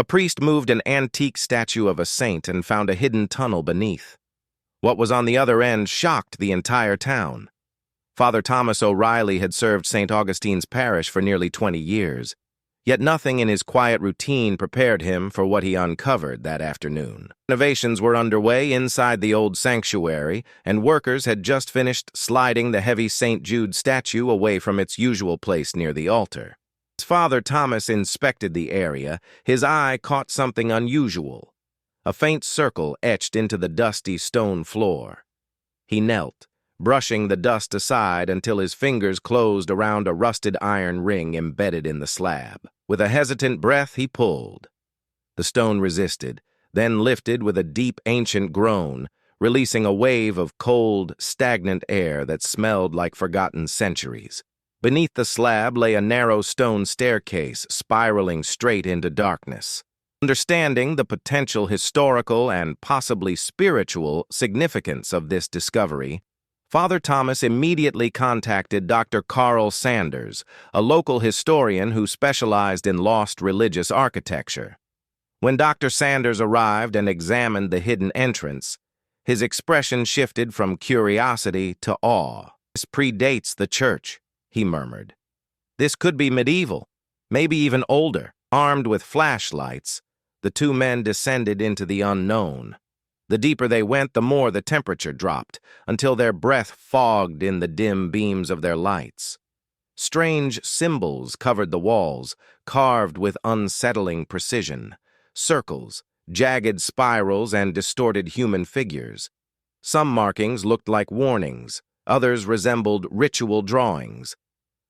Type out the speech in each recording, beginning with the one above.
A priest moved an antique statue of a saint and found a hidden tunnel beneath. What was on the other end shocked the entire town. Father Thomas O'Reilly had served St. Augustine's parish for nearly 20 years, yet nothing in his quiet routine prepared him for what he uncovered that afternoon. Renovations were underway inside the old sanctuary, and workers had just finished sliding the heavy St. Jude statue away from its usual place near the altar. As Father Thomas inspected the area, his eye caught something unusual, a faint circle etched into the dusty stone floor. He knelt, brushing the dust aside until his fingers closed around a rusted iron ring embedded in the slab. With a hesitant breath, he pulled. The stone resisted, then lifted with a deep, ancient groan, releasing a wave of cold, stagnant air that smelled like forgotten centuries. Beneath the slab lay a narrow stone staircase spiraling straight into darkness. Understanding the potential historical and possibly spiritual significance of this discovery, Father Thomas immediately contacted Dr. Carl Sanders, a local historian who specialized in lost religious architecture. When Dr. Sanders arrived and examined the hidden entrance, his expression shifted from curiosity to awe. "This predates the church," he murmured. "This could be medieval, maybe even older." Armed with flashlights, the two men descended into the unknown. The deeper they went, the more the temperature dropped, until their breath fogged in the dim beams of their lights. Strange symbols covered the walls, carved with unsettling precision. Circles, jagged spirals, and distorted human figures. Some markings looked like warnings, others resembled ritual drawings.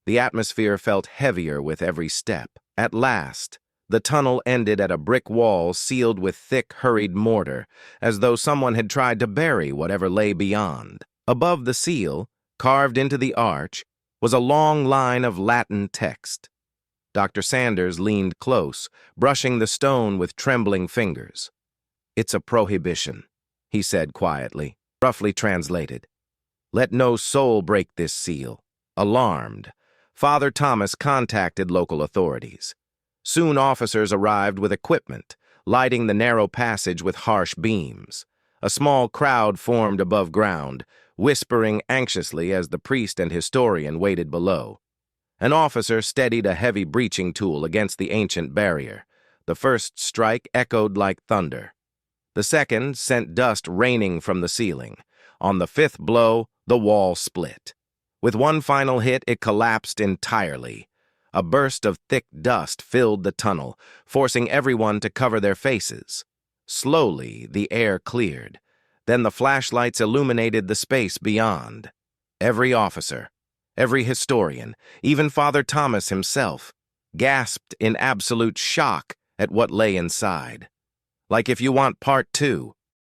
The atmosphere felt heavier with every step. At last, the tunnel ended at a brick wall sealed with thick, hurried mortar, as though someone had tried to bury whatever lay beyond. Above the seal, carved into the arch, was a long line of Latin text. Dr. Sanders leaned close, brushing the stone with trembling fingers. "It's a prohibition," he said quietly, roughly translated. "Let no soul break this seal." Alarmed, Father Thomas contacted local authorities. Soon officers arrived with equipment, lighting the narrow passage with harsh beams. A small crowd formed above ground, whispering anxiously as the priest and historian waited below. An officer steadied a heavy breaching tool against the ancient barrier. The first strike echoed like thunder. The second sent dust raining from the ceiling. On the fifth blow, the wall split. With one final hit, it collapsed entirely. A burst of thick dust filled the tunnel, forcing everyone to cover their faces. Slowly, the air cleared. Then the flashlights illuminated the space beyond. Every officer, every historian, even Father Thomas himself, gasped in absolute shock at what lay inside. Like if you want part 2,